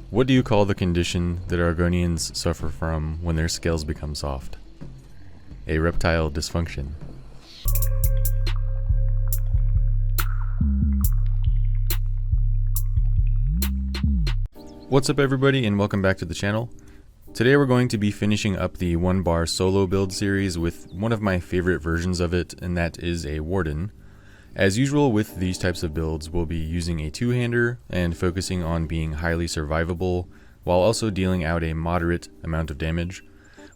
What do you call the condition that Argonians suffer from when their scales become soft? A reptile dysfunction. What's up everybody and welcome back to the channel. Today we're going to be finishing up the 1-bar solo build series with one of my favorite versions of it, and that is a Warden. As usual with these types of builds, we'll be using a two-hander and focusing on being highly survivable while also dealing out a moderate amount of damage.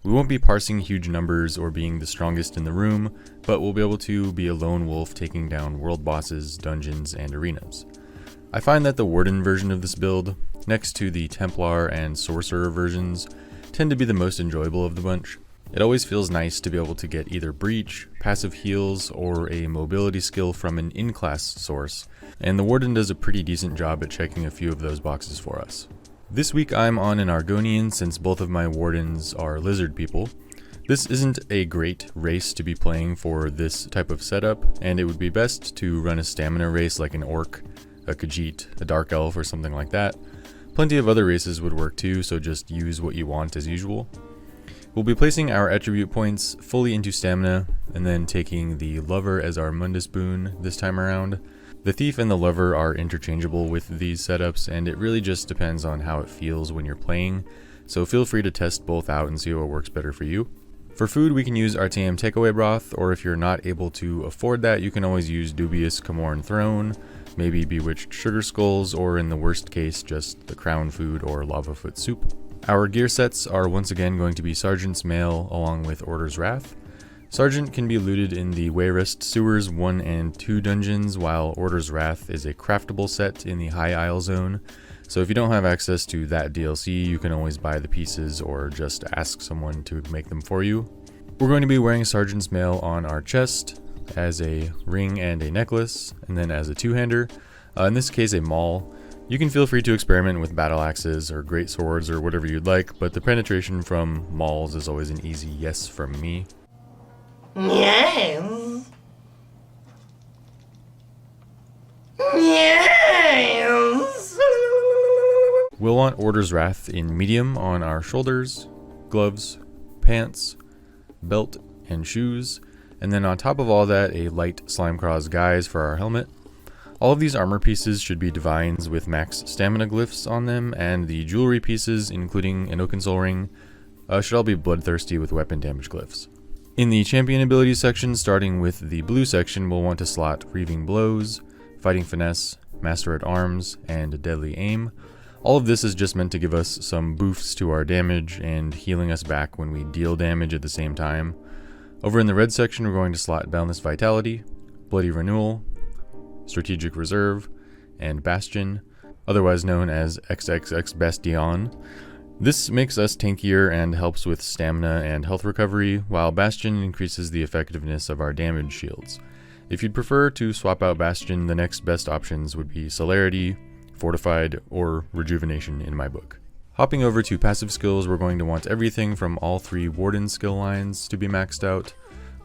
We won't be parsing huge numbers or being the strongest in the room, but we'll be able to be a lone wolf taking down world bosses, dungeons, and arenas. I find that the Warden version of this build, next to the Templar and Sorcerer versions, tend to be the most enjoyable of the bunch. It always feels nice to be able to get either breach, passive heals, or a mobility skill from an in-class source, and the Warden does a pretty decent job at checking a few of those boxes for us. This week I'm on an Argonian since both of my Wardens are lizard people. This isn't a great race to be playing for this type of setup, and it would be best to run a stamina race like an Orc, a Khajiit, a Dark Elf, or something like that. Plenty of other races would work too, so just use what you want as usual. We'll be placing our attribute points fully into stamina, and then taking the Lover as our Mundus boon this time around. The Thief and the Lover are interchangeable with these setups, and it really just depends on how it feels when you're playing, so feel free to test both out and see what works better for you. For food we can use RTM takeaway broth, or if you're not able to afford that, you can always use dubious Camorran Throne, maybe bewitched sugar skulls, or in the worst case just the crown food or lavafoot soup. Our gear sets are once again going to be Sergeant's Mail along with Order's Wrath. Sergeant can be looted in the Wayrest Sewers 1 and 2 dungeons, while Order's Wrath is a craftable set in the High Isle zone. So if you don't have access to that DLC, you can always buy the pieces or just ask someone to make them for you. We're going to be wearing Sergeant's Mail on our chest as a ring and a necklace, and then as a two-hander, in this case a maul. You can feel free to experiment with battle axes or great swords or whatever you'd like, but the penetration from mauls is always an easy yes from me. Yes. Yes. We'll want Order's Wrath in medium on our shoulders, gloves, pants, belt, and shoes, and then on top of all that a light Slimecraw's guise for our helmet. All of these armor pieces should be divines with max stamina glyphs on them, and the jewelry pieces, including an Oakensoul ring, should all be bloodthirsty with weapon damage glyphs. In the champion abilities section, starting with the blue section, we'll want to slot Reaving Blows, Fighting Finesse, Master at Arms, and Deadly Aim. All of this is just meant to give us some boofs to our damage and healing us back when we deal damage at the same time. Over in the red section, we're going to slot Boundless Vitality, Bloody Renewal, Strategic Reserve, and Bastion, otherwise known as XXX Bastion. This makes us tankier and helps with stamina and health recovery, while Bastion increases the effectiveness of our damage shields. If you'd prefer to swap out Bastion, the next best options would be Celerity, Fortified, or Rejuvenation in my book. Hopping over to passive skills, we're going to want everything from all 3 Warden skill lines to be maxed out.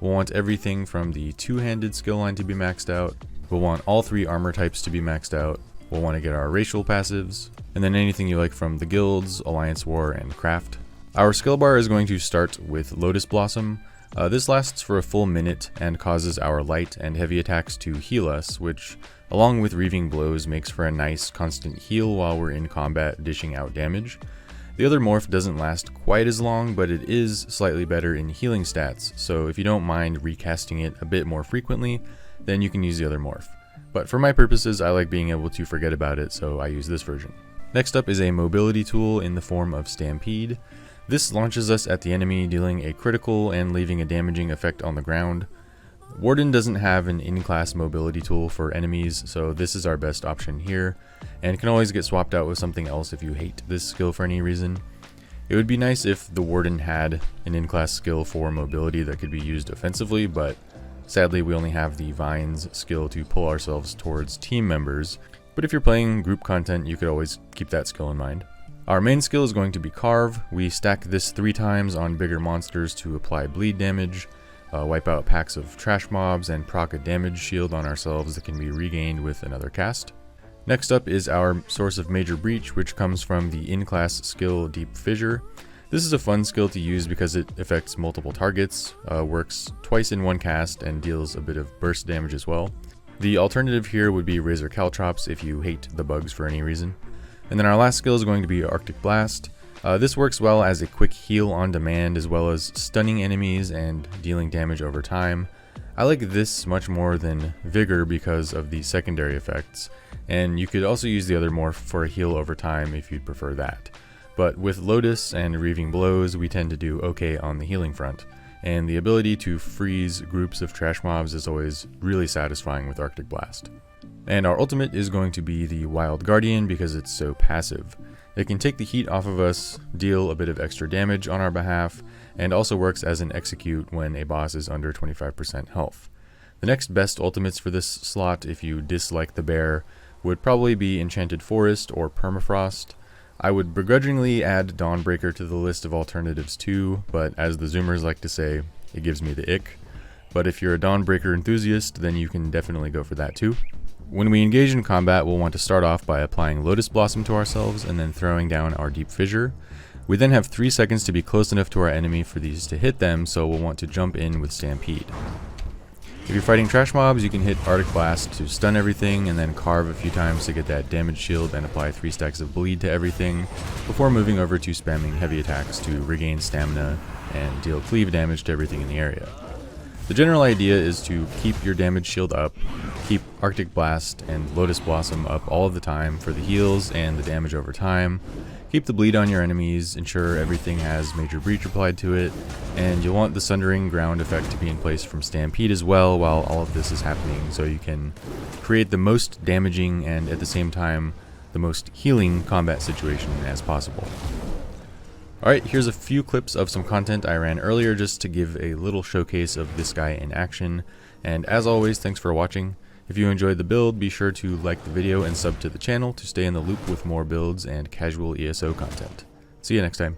We'll want everything from the two-handed skill line to be maxed out. We'll want all 3 armor types to be maxed out. We'll want to get our racial passives, and then anything you like from the guilds, Alliance War, and Craft. Our skill bar is going to start with Lotus Blossom. This lasts for a full minute and causes our light and heavy attacks to heal us, which, along with Reaving Blows, makes for a nice constant heal while we're in combat dishing out damage. The other morph doesn't last quite as long, but it is slightly better in healing stats, so if you don't mind recasting it a bit more frequently, then you can use the other morph. But for my purposes, I like being able to forget about it, so I use this version. Next up is a mobility tool in the form of Stampede. This launches us at the enemy, dealing a critical and leaving a damaging effect on the ground. Warden doesn't have an in-class mobility tool for enemies, so this is our best option here, and can always get swapped out with something else if you hate this skill for any reason. It would be nice if the Warden had an in-class skill for mobility that could be used offensively, but sadly we only have the Vines skill to pull ourselves towards team members, but if you're playing group content you could always keep that skill in mind. Our main skill is going to be Carve. We stack this 3 times on bigger monsters to apply bleed damage, wipe out packs of trash mobs, and proc a damage shield on ourselves that can be regained with another cast. Next up is our source of major breach, which comes from the in-class skill Deep Fissure. This is a fun skill to use because it affects multiple targets, works twice in one cast, and deals a bit of burst damage as well. The alternative here would be Razor Caltrops if you hate the bugs for any reason. And then our last skill is going to be Arctic Blast. This works well as a quick heal on demand, as well as stunning enemies and dealing damage over time. I like this much more than Vigor because of the secondary effects, and you could also use the other more for a heal over time if you'd prefer that. But with Lotus and Reaving Blows, we tend to do okay on the healing front, and the ability to freeze groups of trash mobs is always really satisfying with Arctic Blast. And our ultimate is going to be the Wild Guardian because it's so passive. It can take the heat off of us, deal a bit of extra damage on our behalf, and also works as an execute when a boss is under 25% health. The next best ultimates for this slot, if you dislike the bear, would probably be Enchanted Forest or Permafrost. I would begrudgingly add Dawnbreaker to the list of alternatives too, but as the Zoomers like to say, it gives me the ick. But if you're a Dawnbreaker enthusiast, then you can definitely go for that too. When we engage in combat, we'll want to start off by applying Lotus Blossom to ourselves and then throwing down our Deep Fissure. We then have 3 seconds to be close enough to our enemy for these to hit them, so we'll want to jump in with Stampede. If you're fighting trash mobs, you can hit Arctic Blast to stun everything and then carve a few times to get that damage shield and apply 3 stacks of bleed to everything, before moving over to spamming heavy attacks to regain stamina and deal cleave damage to everything in the area. The general idea is to keep your damage shield up, keep Arctic Blast and Lotus Blossom up all of the time for the heals and the damage over time, keep the bleed on your enemies, ensure everything has major breach applied to it, and you'll want the Sundering Ground effect to be in place from Stampede as well while all of this is happening, so you can create the most damaging and at the same time the most healing combat situation as possible. Alright, here's a few clips of some content I ran earlier just to give a little showcase of this guy in action, and as always, thanks for watching. If you enjoyed the build, be sure to like the video and sub to the channel to stay in the loop with more builds and casual ESO content. See you next time.